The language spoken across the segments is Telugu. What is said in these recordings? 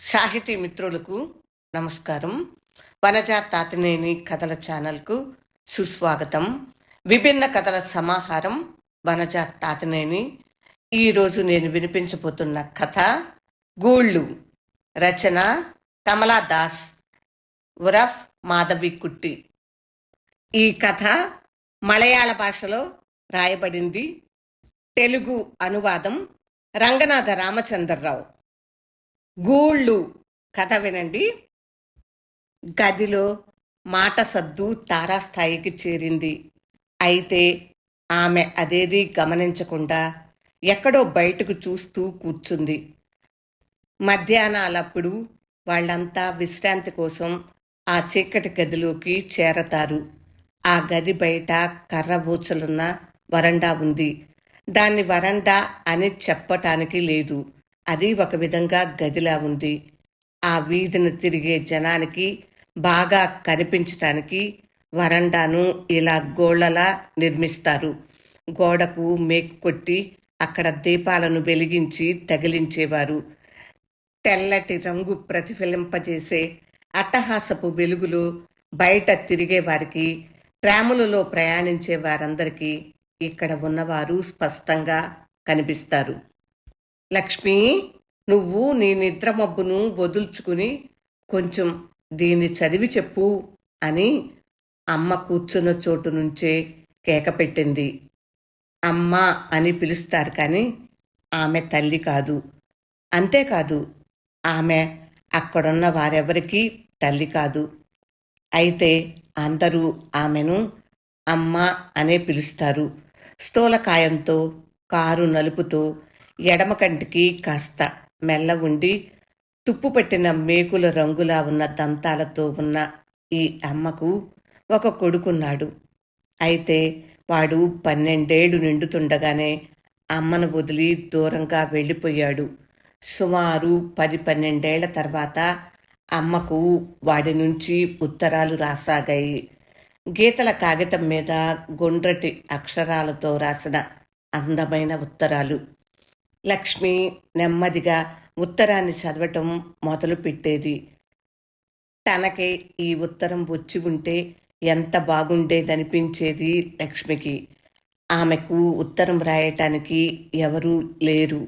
సాహితీ మిత్రులకు నమస్కారం. వనజ తాతినేని కథల ఛానల్కు సుస్వాగతం. విభిన్న కథల సమాహారం వనజ తాతినేని. ఈరోజు నేను వినిపించబోతున్న కథ గూళ్ళు. రచన కమలా దాస్ ఉరఫ్ మాధవి కుట్టి. ఈ కథ మలయాళ భాషలో రాయబడింది. తెలుగు అనువాదం రంగనాథ రామచంద్రరావు. గూళ్ళు కథ వినండి. గదిలో మాట సద్దు తారాస్థాయికి చేరింది. అయితే ఆమె అదేదీ గమనించకుండా ఎక్కడో బయటకు చూస్తూ కూర్చుంది. మధ్యాహ్నాలప్పుడు వాళ్ళంతా విశ్రాంతి కోసం ఆ చీకటి గదిలోకి చేరతారు. ఆ గది బయట కర్ర ఊచలున్న వరండా ఉంది. దాన్ని వరండా అని చెప్పటానికి లేదు. అది ఒక విధంగా గదిలా ఉంది. ఆ వీధిని తిరిగే జనానికి బాగా కనిపించటానికి వరండాను ఇలా గోళ్లలా నిర్మిస్తారు. గోడకు మేకు కొట్టి అక్కడ దీపాలను వెలిగించి తగిలించేవారు. తెల్లటి రంగు ప్రతిఫలింపజేసే అట్టహాసపు వెలుగులో బయట తిరిగేవారికి, ట్రాములలో ప్రయాణించే వారందరికీ ఇక్కడ ఉన్నవారు స్పష్టంగా కనిపిస్తారు. లక్ష్మి, నువ్వు నీ నిద్రమబ్బును వదుల్చుకుని కొంచెం దీన్ని చదివి చెప్పు అని అమ్మ కూర్చున్న చోటు నుంచే కేక పెట్టింది. అమ్మ అని పిలుస్తారు కానీ ఆమె తల్లి కాదు. అంతేకాదు, ఆమె అక్కడున్న వారెవరికీ తల్లి కాదు. అయితే అందరూ ఆమెను అమ్మ అనే పిలుస్తారు. స్థూలకాయంతో, కారు నలుపుతో, ఎడమ కంటికి కాస్త మెల్ల ఉండి, తుప్పు పట్టిన మేకుల రంగులా ఉన్న దంతాలతో ఉన్న ఈ అమ్మకు ఒక కొడుకున్నాడు. అయితే వాడు 12 నిండుతుండగానే అమ్మను వదిలి దూరంగా వెళ్ళిపోయాడు. సుమారు 10-12 తర్వాత అమ్మకు వాడి నుంచి ఉత్తరాలు రాసాగాయి. గీతల కాగితం మీద గుండ్రటి అక్షరాలతో రాసిన అందమైన ఉత్తరాలు. లక్ష్మి నెమ్మదిగా ఉత్తరాన్ని చదవటం మొదలుపెట్టేది. తనకి ఈ ఉత్తరం వచ్చి ఉంటే ఎంత బాగుండేదనిపించేది లక్ష్మికి. ఆమెకు ఉత్తరం రాయటానికి ఎవరూ లేరు.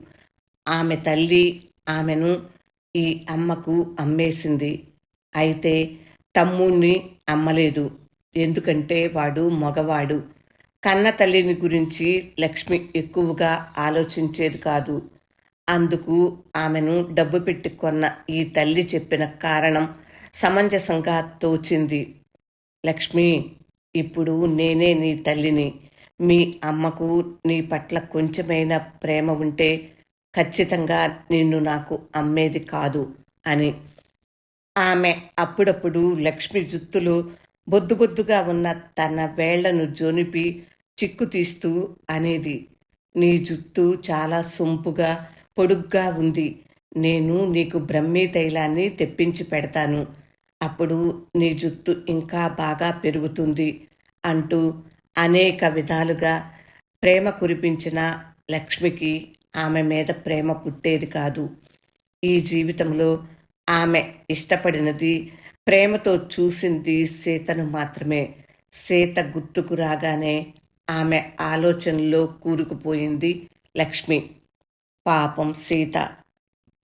ఆమె తల్లి ఆమెను ఈ అమ్మకు అమ్మేసింది. అయితే తమ్ముణ్ణి అమ్మలేదు. ఎందుకంటే వాడు మగవాడు. కన్న తల్లిని గురించి లక్ష్మి ఎక్కువగా ఆలోచించేది కాదు. అందుకు ఆమెను డబ్బు పెట్టి కొన్న ఈ తల్లి చెప్పిన కారణం సమంజసంగా తోచింది. లక్ష్మి, ఇప్పుడు నేనే నీ తల్లిని. మీ అమ్మకు నీ పట్ల కొంచెమైనా ప్రేమ ఉంటే ఖచ్చితంగా నిన్ను నాకు అమ్మేది కాదు అని. ఆమె అప్పుడప్పుడు లక్ష్మి జుత్తులో బొద్దుగా ఉన్న తన వేళ్లను జోనిపి చిక్కు తీస్తూ అనేది, నీ జుత్తు చాలా సొంపుగా పొడుగ్గా ఉంది. నేను నీకు బ్రహ్మీ తైలాన్ని తెప్పించి పెడతాను. అప్పుడు నీ జుత్తు ఇంకా బాగా పెరుగుతుంది అంటూ అనేక విధాలుగా ప్రేమ కురిపించిన లక్ష్మికి ఆమె మీద ప్రేమ పుట్టేది కాదు. ఈ జీవితంలో ఆమె ఇష్టపడినది, ప్రేమతో చూసింది సీతను మాత్రమే. సీత గుర్తుకు రాగానే ఆమె ఆలోచనలో కూరుకుపోయింది లక్ష్మి. పాపం సీత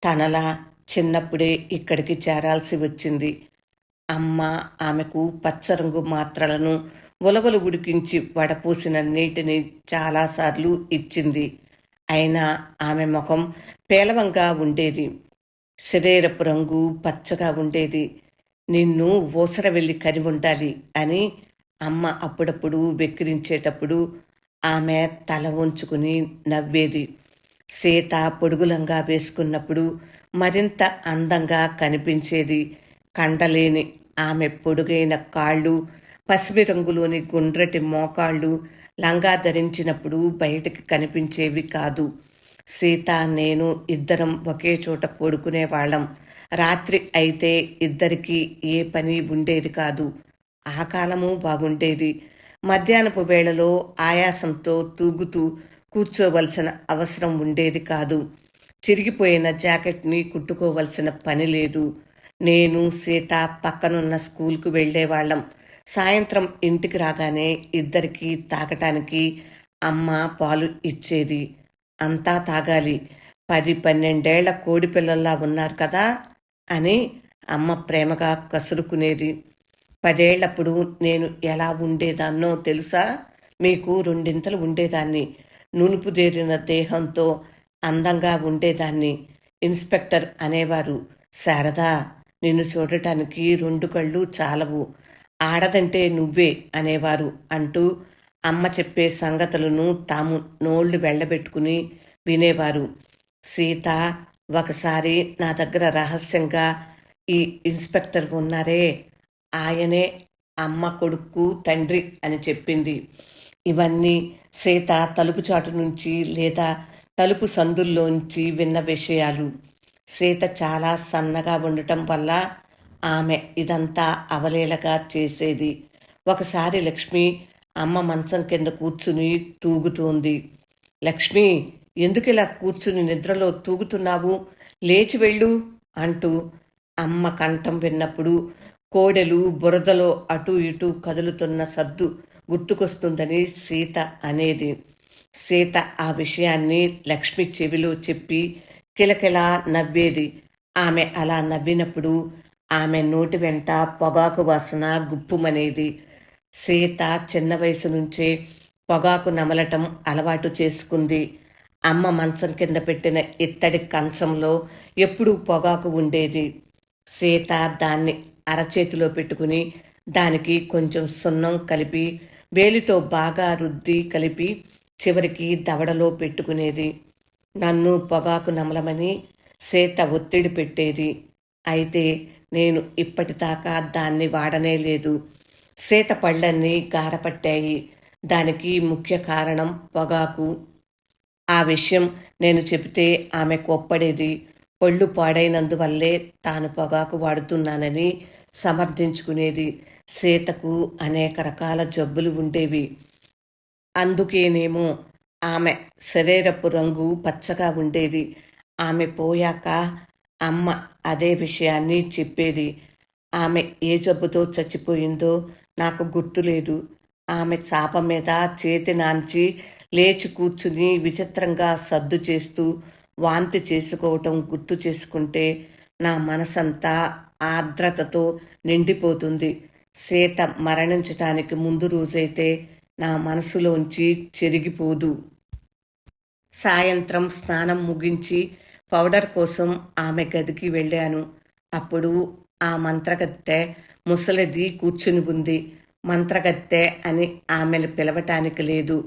తనలా చిన్నప్పుడే ఇక్కడికి చేరాల్సి వచ్చింది. అమ్మ ఆమెకు పచ్చరంగు మాత్రలను ఉలవలు ఉడికించి వడపోసిన నీటిని చాలాసార్లు ఇచ్చింది. అయినా ఆమె ముఖం పేలవంగా ఉండేది. శరీరపు రంగు పచ్చగా ఉండేది. నిన్ను ఊసర వెళ్ళి కని ఉండాలి అని అమ్మ అప్పుడప్పుడు వెక్కిరించేటప్పుడు ఆమె తల ఉంచుకుని నవ్వేది. సీత పొడుగులంగా వేసుకున్నప్పుడు మరింత అందంగా కనిపించేది. కండలేని ఆమె పొడుగైన కాళ్ళు, పసిమి రంగులోని గుండ్రటి మోకాళ్ళు లంగా ధరించినప్పుడు బయటికి కనిపించేవి కాదు. సీత నేను ఇద్దరం ఒకే చోట పడుకునేవాళ్ళం. రాత్రి అయితే ఇద్దరికీ ఏ పని ఉండేది కాదు. ఆ కాలము బాగుండేది. మధ్యాహ్నపు వేళలో ఆయాసంతో తూగుతూ కూర్చోవలసిన అవసరం ఉండేది కాదు. చిరిగిపోయిన జాకెట్ని కుట్టుకోవలసిన పని లేదు. నేను, సీత పక్కనున్న స్కూల్కు వెళ్ళేవాళ్ళం. సాయంత్రం ఇంటికి రాగానే ఇద్దరికీ తాగటానికి అమ్మ పాలు ఇచ్చేది. అంతా తాగాలి. 10, 12 కోడిపిల్లల్లా ఉన్నారు కదా అని అమ్మ ప్రేమగా కసురుకునేది. 10 నేను ఎలా ఉండేదాన్నో తెలుసా? మీకు రెండింతలు ఉండేదాన్ని. నునుపుదేరిన దేహంతో అందంగా ఉండేదాన్ని. ఇన్స్‌పెక్టర్ అనేవారు, శారదా, నిన్ను చూడటానికి 2 కళ్ళు చాలవు. ఆడదంటే నువ్వే అనేవారు అంటూ అమ్మ చెప్పే సంగతులను తాము నోళ్లు వెళ్ళబెట్టుకుని వినేవారు. సీత ఒకసారి నా దగ్గర రహస్యంగా ఈ ఇన్స్‌పెక్టర్ ఉన్నారే, ఆయనే అమ్మ కొడుక్కు తండ్రి అని చెప్పింది. ఇవన్నీ సీత తలుపు చాటు నుంచి లేదా తలుపు సందుల్లోంచి విన్న విషయాలు. సీత చాలా సన్నగా ఉండటం వల్ల ఆమె ఇదంతా అవలీలగా చేసేది. ఒకసారి లక్ష్మి అమ్మ మంచం కింద కూర్చుని తూగుతోంది. లక్ష్మి, ఎందుకిలా కూర్చుని నిద్రలో తూగుతున్నావు? లేచి వెళ్ళు అంటూ అమ్మ కంఠం విన్నప్పుడు కోడెలు బురదలో అటూ ఇటూ కదులుతున్న సద్దు గుర్తుకొస్తుందని సీత అనేది. సీత ఆ విషయాన్ని లక్ష్మి చెవిలో చెప్పి కిలకిలా నవ్వేది. ఆమె అలా నవ్వినప్పుడు ఆమె నోటి వెంట పొగాకు వాసన గుప్పుమనేది. సీత చిన్న వయసు నుంచే పొగాకు నమలటం అలవాటు చేసుకుంది. అమ్మ మంచం కింద పెట్టిన ఇత్తడి కంచంలో ఎప్పుడూ పొగాకు ఉండేది. సీత దాన్ని అరచేతిలో పెట్టుకుని దానికి కొంచెం సున్నం కలిపి వేలితో బాగా రుద్ది కలిపి చివరికి దవడలో పెట్టుకునేది. నన్ను పొగాకు నమలమని సీత ఒత్తిడి పెట్టేది. అయితే నేను ఇప్పటిదాకా దాన్ని వాడనే లేదు. సీత పళ్ళన్నీ గారపట్టాయి. దానికి ముఖ్య కారణం పొగాకు. ఆ విషయం నేను చెబితే ఆమె కోప్పడేది. ఒళ్ళు పాడైనందువల్లే తాను పొగాకు వాడుతున్నానని సమర్థించుకునేది. సీతకు అనేక రకాల జబ్బులు ఉండేవి. అందుకేనేమో ఆమె శరీరపు రంగు పచ్చగా ఉండేది. ఆమె పోయాక అమ్మ అదే విషయాన్ని చెప్పేది. ఆమె ఏ జబ్బుతో చచ్చిపోయిందో నాకు గుర్తులేదు. ఆమె చాప మీద చేతి నాంచి లేచి కూర్చుని విచిత్రంగా సద్దు చేస్తూ వాంతి చేసుకోవటం గుర్తు చేసుకుంటే నా మనసంతా ఆర్ద్రతతో నిండిపోతుంది. సీత మరణించటానికి ముందు రోజైతే నా మనసులోంచి చెరిగిపోదు. సాయంత్రం స్నానం ముగించి పౌడర్ కోసం ఆమె గదికి వెళ్ళాను. అప్పుడు ఆ మంత్రగత్తె ముసలిది కూర్చుని ఉంది. మంత్రగత్తె అని ఆమెను పిలవటానికి లేదు.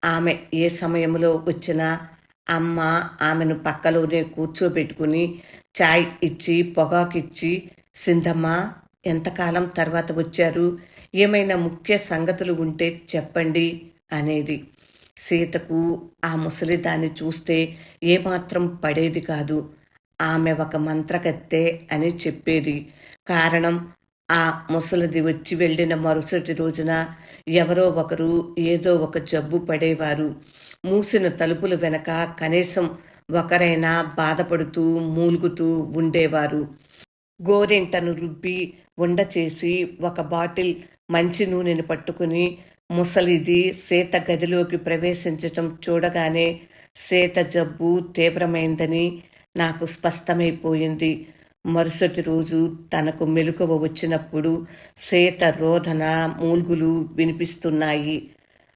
ఆమె ఏ సమయంలో వచ్చినా అమ్మ ఆమెను పక్కలోనే కూర్చోబెట్టుకుని చాయ్ ఇచ్చి పొగాకిచ్చి, సింధమ్మ, ఎంతకాలం తర్వాత వచ్చారు? ఏమైనా ముఖ్య సంగతులు ఉంటే చెప్పండి అనేది. సీతకు ఆ ముసలిదాన్ని చూస్తే ఏమాత్రం పడేది కాదు. ఆమె ఒక మంత్రగత్తె అని చెప్పేది. కారణం, ఆ ముసలిది వచ్చి వెళ్ళిన మరుసటి రోజున ఎవరో ఒకరు ఏదో ఒక జబ్బు పడేవారు. మూసిన తలుపుల వెనక కనీసం ఒకరైనా బాధపడుతూ మూలుగుతూ ఉండేవారు. గోరింటను రుబ్బి ఉండ చేసి ఒక బాటిల్ మంచి నూనెను పట్టుకుని ముసలిది సీత గదిలోకి ప్రవేశించటం చూడగానే సీత జబ్బు తీవ్రమైందని నాకు స్పష్టమైపోయింది. మరుసటి రోజు తనకు మెలకువ వచ్చినప్పుడు సీత రోదన మూల్గులు వినిపిస్తున్నాయి.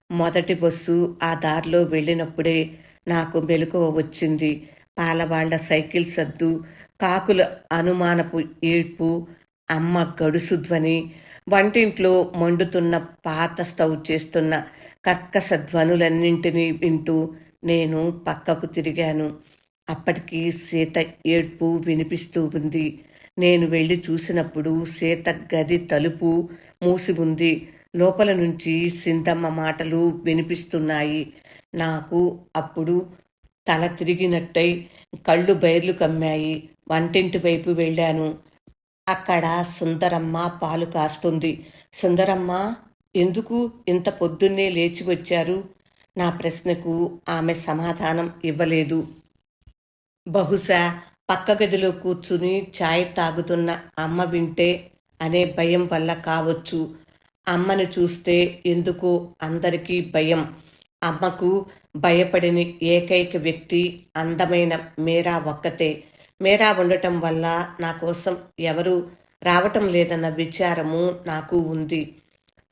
మొదటి బస్సు ఆ దారిలో వెళ్ళినప్పుడే నాకు మెలకువ వచ్చింది. పాలవాళ్ల సైకిల్ సద్దు, కాకుల అనుమానపు ఏడ్పు, అమ్మ గడుసు ధ్వని, వంటింట్లో మండుతున్న పాత స్టవ్ చేస్తున్న కర్కశ ధ్వనులన్నింటినీ వింటూ నేను పక్కకు తిరిగాను. అప్పటికి సీత ఏడ్పు వినిపిస్తూ ఉంది. నేను వెళ్ళి చూసినప్పుడు సీత గది తలుపు మూసి ఉంది. లోపల నుంచి సింధమ్మ మాటలు వినిపిస్తున్నాయి. నాకు అప్పుడు తల తిరిగినట్టయి కళ్ళు బైర్లు కమ్మాయి. వంటింటి వైపు వెళ్ళాను. అక్కడ సుందరమ్మ పాలు కాస్తుంది. సుందరమ్మ, ఎందుకు ఇంత పొద్దున్నే లేచి వచ్చారు? నా ప్రశ్నకు ఆమె సమాధానం ఇవ్వలేదు. బహుశా పక్క గదిలో కూర్చుని ఛాయ్ తాగుతున్న అమ్మ వింటే అనే భయం వల్ల కావచ్చు. అమ్మని చూస్తే ఎందుకో అందరికీ భయం. అమ్మకు భయపడని ఏకైక వ్యక్తి అందమైన మీరా ఒక్కతే. మీరా ఉండటం వల్ల నా కోసం ఎవరూ రావటం లేదన్న విచారము నాకు ఉంది.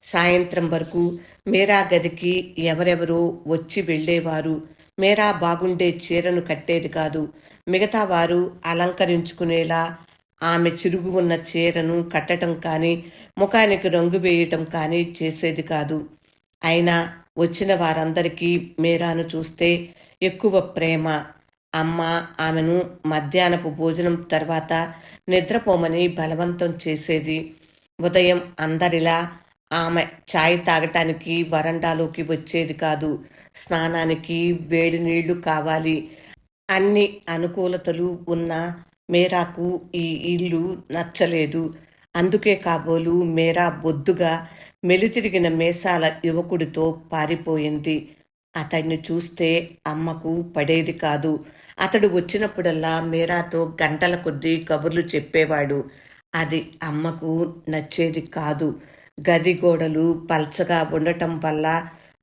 సాయంత్రం వరకు మీరా గదికి ఎవరెవరో వచ్చి వెళ్ళేవారు. మీరా బాగుండే చీరను కట్టేది కాదు. మిగతా వారు అలంకరించుకునేలా ఆమె చిరుగు ఉన్న చీరను కట్టడం కానీ, ముఖానికి రంగు వేయటం కానీ చేసేది కాదు. అయినా వచ్చిన వారందరికీ మీరాను చూస్తే ఎక్కువ ప్రేమ. అమ్మ ఆమెను మధ్యాహ్నపు భోజనం తర్వాత నిద్రపోమని బలవంతం చేసేది. ఉదయం అందరిలా ఆమె ఛాయ్ తాగటానికి వరండాలోకి వచ్చేది కాదు. స్నానానికి వేడి నీళ్లు కావాలి. అన్ని అనుకూలతలు ఉన్న మీరాకు ఈ ఇల్లు నచ్చలేదు. అందుకే కాబోలు మీరా బొద్దుగా మెలితిరిగిన మీసాల యువకుడితో పారిపోయింది. అతడిని చూస్తే అమ్మకు పడేది కాదు. అతడు వచ్చినప్పుడల్లా మీరాతో గంటల కొద్దీ కబుర్లు చెప్పేవాడు. అది అమ్మకు నచ్చేది కాదు. గది గోడలు పల్చగా ఉండటం వల్ల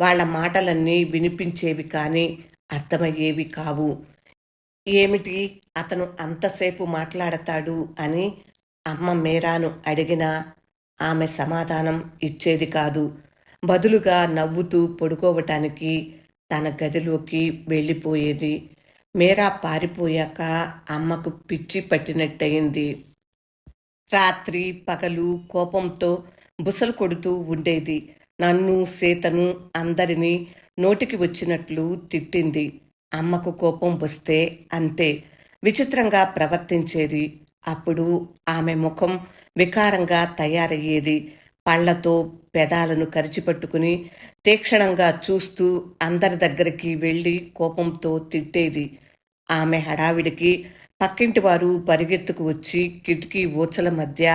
వాళ్ళ మాటలన్నీ వినిపించేవి కానీ అర్థమయ్యేవి కావు. ఏమిటి అతను అంతసేపు మాట్లాడతాడు అని అమ్మ మీరాను అడిగినా ఆమె సమాధానం ఇచ్చేది కాదు. బదులుగా నవ్వుతూ పడుకోవటానికి తన గదిలోకి వెళ్ళిపోయేది. మీరా పారిపోయాక అమ్మకు పిచ్చి పట్టినట్టయింది. రాత్రి పగలు కోపంతో బుసలు కొడుతూ ఉండేది. నన్ను సీతను అందరినీ నోటికి వచ్చినట్లు తిట్టింది. అమ్మకు కోపం వస్తే అంతే విచిత్రంగా ప్రవర్తించేది. అప్పుడు ఆమె ముఖం వికారంగా తయారయ్యేది. పళ్లతో పెదాలను కరిచిపట్టుకుని తీక్షణంగా చూస్తూ అందరి దగ్గరికి వెళ్ళి కోపంతో తిట్టేది. ఆమె హడావిడికి పక్కింటి వారు పరిగెత్తుకు వచ్చి కిటికీ ఊచల మధ్య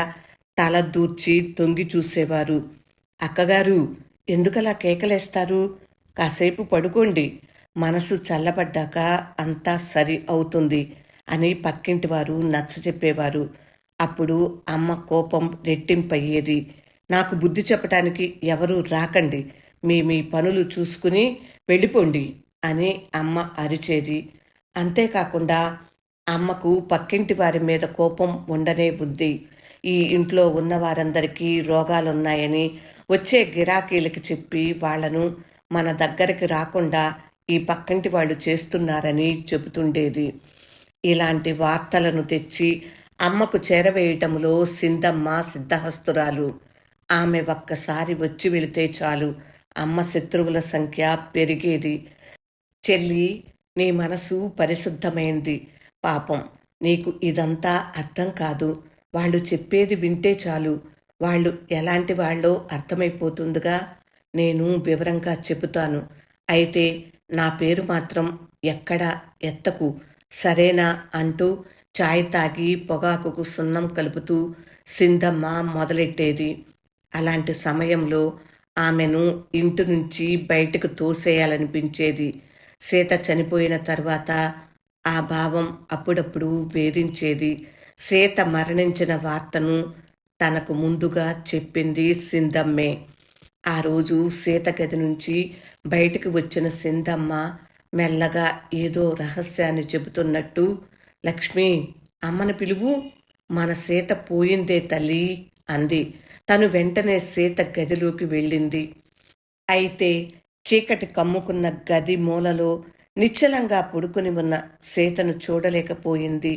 తల దూర్చి తొంగి చూసేవారు. అక్కగారు, ఎందుకలా కేకలేస్తారు? కాసేపు పడుకోండి, మనసు చల్లబడ్డాక అంతా సరి అవుతుంది అని పక్కింటి వారు నచ్చజెప్పేవారు. అప్పుడు అమ్మ కోపం రెట్టింపయ్యేది. నాకు బుద్ధి చెప్పటానికి ఎవరూ రాకండి, మీ మీ పనులు చూసుకుని వెళ్ళిపోండి అని అమ్మ అరిచేది. అంతేకాకుండా అమ్మకు పక్కింటి వారి మీద కోపం ఉండనే ఉంది. ఈ ఇంట్లో ఉన్న వారందరికీ రోగాలున్నాయని వచ్చే గిరాకీలకి చెప్పి వాళ్లను మన దగ్గరికి రాకుండా ఈ పక్కింటి వాళ్ళు చేస్తున్నారని చెబుతుండేది. ఇలాంటి వార్తలను తెచ్చి అమ్మకు చేరవేయటంలో సింధమ్మ సిద్ధహస్తురాలు. ఆమె ఒక్కసారి వచ్చి వెళితే చాలు అమ్మ శత్రువుల సంఖ్య పెరిగేది. చెల్లి, నీ మనసు పరిశుద్ధమైంది. పాపం, నీకు ఇదంతా అర్థం కాదు. వాళ్ళు చెప్పేది వింటే చాలు, వాళ్ళు ఎలాంటి వాళ్ళో అర్థమైపోతుందిగా. నేను వివరంగా చెబుతాను. అయితే నా పేరు మాత్రం ఎక్కడా ఎత్తకు, సరేనా అంటూ ఛాయ్ తాగి పొగాకుకు సున్నం కలుపుతూ సింధమ్మ మొదలెట్టేది. అలాంటి సమయంలో ఆమెను ఇంటి నుంచి బయటకు తోసేయాలనిపించేది. సీత చనిపోయిన తర్వాత ఆ భావం అప్పుడప్పుడు వేధించేది. సీత మరణించిన వార్తను తనకు ముందుగా చెప్పింది సింధమ్మే. ఆ రోజు సీత గది నుంచి బయటికి వచ్చిన సింధమ్మ మెల్లగా ఏదో రహస్యాన్ని చెబుతున్నట్టు, లక్ష్మి, అమ్మను పిలువు, మన సీత పోయిందే తల్లి అంది. తను వెంటనే సీత గదిలోకి వెళ్ళింది. అయితే చీకటి కమ్ముకున్న గది మూలలో నిశ్చలంగా పడుకుని ఉన్న సీతను చూడలేకపోయింది.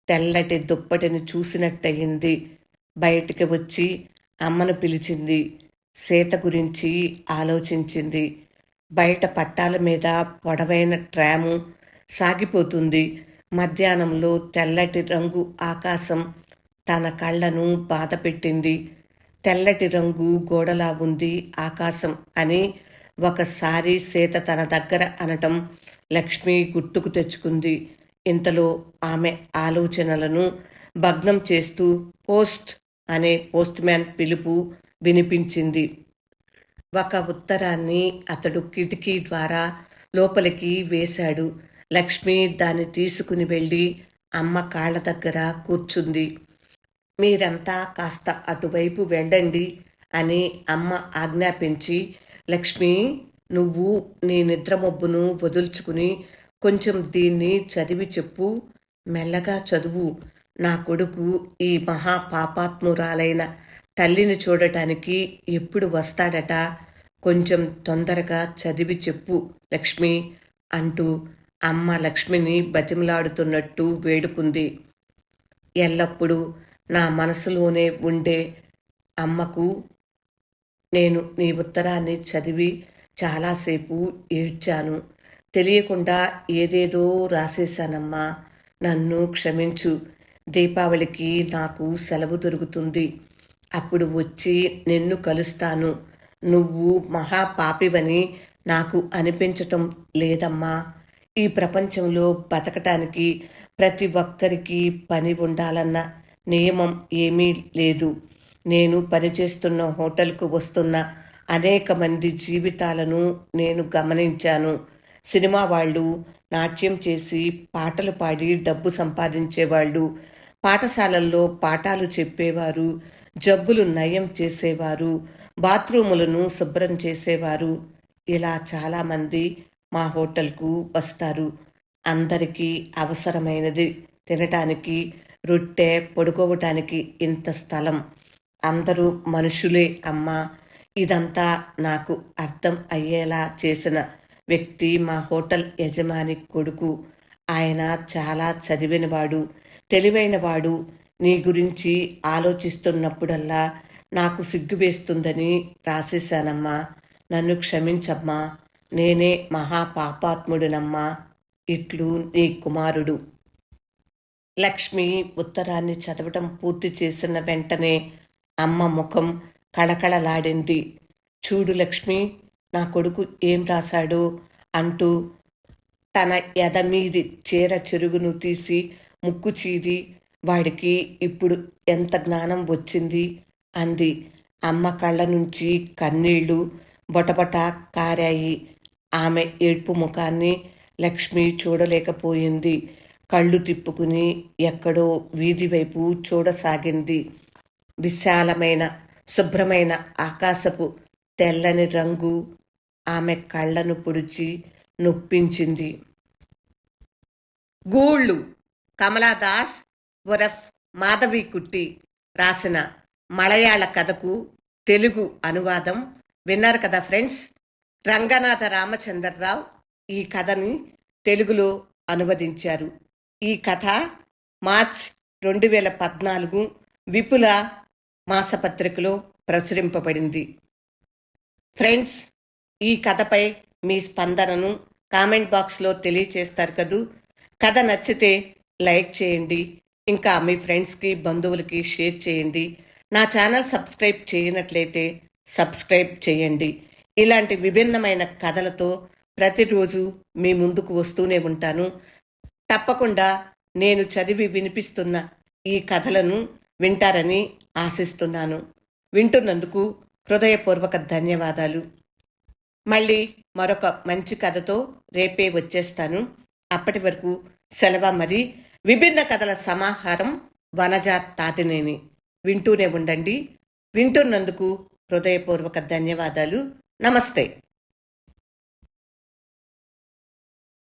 తెల్లటి దుప్పటిని చూసినట్టయింది. బయటికి వచ్చి అమ్మను పిలిచింది. సీత గురించి ఆలోచించింది. బయట పట్టాల మీద పొడవైన ట్రాము సాగిపోతుంది. మధ్యాహ్నంలో తెల్లటి రంగు ఆకాశం తన కళ్ళను బాధపెట్టింది. తెల్లటి రంగు గోడలా ఉంది ఆకాశం అని ఒకసారి సీత తన దగ్గర అనటం లక్ష్మి గుర్తుకు తెచ్చుకుంది. ఇంతలో ఆమె ఆలోచనలను భగ్నం చేస్తూ పోస్ట్ అనే పోస్ట్ మ్యాన్ పిలుపు వినిపించింది. ఒక ఉత్తరాన్ని అతడు కిటికీ ద్వారా లోపలికి వేశాడు. లక్ష్మి దాన్ని తీసుకుని వెళ్ళి అమ్మ కాళ్ళ దగ్గర కూర్చుంది. మీరంతా కాస్త అటువైపు వెళ్ళండి అని అమ్మ ఆజ్ఞాపించి, లక్ష్మి, నువ్వు నీ నిద్రమొబ్బును వదుల్చుకుని కొంచెం దీన్ని చదివి చెప్పు, మెల్లగా చదువు. నా కొడుకు ఈ మహా పాపాత్మురాలైన తల్లిని చూడటానికి ఎప్పుడు వస్తాడట, కొంచెం తొందరగా చదివి చెప్పు లక్ష్మి అంటూ అమ్మ లక్ష్మిని బతిమలాడుతున్నట్టు వేడుకుంది. ఎల్లప్పుడూ నా మనసులోనే ఉండే అమ్మకు నేను నీ ఉత్తరాన్ని చదివి చాలాసేపు ఏడ్చాను. తెలియకుండా ఏదేదో రాసేశానమ్మా, నన్ను క్షమించు. దీపావళికి నాకు సెలవు దొరుకుతుంది. అప్పుడు వచ్చి నిన్ను కలుస్తాను. నువ్వు మహాపాపివని నాకు అనిపించటం లేదమ్మా. ఈ ప్రపంచంలో బతకటానికి ప్రతి ఒక్కరికి పని ఉండాలన్న నియమం ఏమీ లేదు. నేను పనిచేస్తున్న హోటల్కు వస్తున్న అనేక మంది జీవితాలను నేను గమనించాను. సినిమా వాళ్ళు నాట్యం చేసి పాటలు పాడి డబ్బు సంపాదించేవాళ్ళు, పాఠశాలల్లో పాఠాలు చెప్పేవారు, జబ్బులు నయం చేసేవారు, బాత్రూములను శుభ్రం చేసేవారు, ఇలా చాలామంది మా హోటల్కు వస్తారు. అందరికీ అవసరమైనది తినటానికి రొట్టె, పడుకోవటానికి ఇంత స్థలం. అందరూ మనుషులే అమ్మా. ఇదంతా నాకు అర్థం అయ్యేలా చేసిన వ్యక్తి మా హోటల్ యజమాని కొడుకు. ఆయన చాలా చదివినవాడు, తెలివైనవాడు. నీ గురించి ఆలోచిస్తున్నప్పుడల్లా నాకు సిగ్గు వేస్తుందని రాసేశానమ్మా. నన్ను క్షమించమ్మా. నేనే మహాపాపాత్ముడినమ్మా. ఇట్లు నీ కుమారుడు. లక్ష్మి ఉత్తరాన్ని చదవటం పూర్తి చేసిన వెంటనే అమ్మ ముఖం కళకళలాడింది. చూడు లక్ష్మి, నా కొడుకు ఏం రాశాడో అంటూ తన ఎదమీది చీర చెరుగును తీసి ముక్కు చీరి, వాడికి ఇప్పుడు ఎంత జ్ఞానం వచ్చింది అంది. అమ్మ కళ్ళ నుంచి కన్నీళ్లు బొటబొట కారాయి. ఆమె ఏడ్పు ముఖాన్ని లక్ష్మి చూడలేకపోయింది. కళ్ళు తిప్పుకుని ఎక్కడో వీధి వైపు చూడసాగింది. విశాలమైన శుభ్రమైన ఆకాశపు తెల్లని రంగు ఆమె కళ్ళను పొడిచి నొప్పించింది. గూళ్ళు కమలాదాస్ ఉరఫ్ మాధవి కుట్టి రాసిన మలయాళ కథకు తెలుగు అనువాదం విన్నారు కదా ఫ్రెండ్స్. రంగనాథ రామచంద్రరావు ఈ కథని తెలుగులో అనువదించారు. ఈ కథ మార్చ్ 2014 విపుల మాసపత్రికలో ప్రచురింపబడింది. ఫ్రెండ్స్, ఈ కథపై మీ స్పందనను కామెంట్ బాక్స్లో తెలియచేస్తారు కదూ. కథ నచ్చితే లైక్ చేయండి, ఇంకా మీ ఫ్రెండ్స్కి బంధువులకి షేర్ చేయండి. నా ఛానల్ సబ్స్క్రైబ్ చేయనట్లయితే సబ్స్క్రైబ్ చేయండి. ఇలాంటి విభిన్నమైన కథలతో ప్రతిరోజు మీ ముందుకు వస్తూనే ఉంటాను. తప్పకుండా నేను చదివి వినిపిస్తున్న ఈ కథలను వింటారని ఆశిస్తున్నాను. వింటున్నందుకు హృదయపూర్వక ధన్యవాదాలు. మళ్ళీ మరొక మంచి కథతో రేపే వచ్చేస్తాను. అప్పటి వరకు సెలవు. మరి విభిన్న కథల సమాహారం వనజ తాతినేని వింటూనే ఉండండి. వింటున్నందుకు హృదయపూర్వక ధన్యవాదాలు. నమస్తే.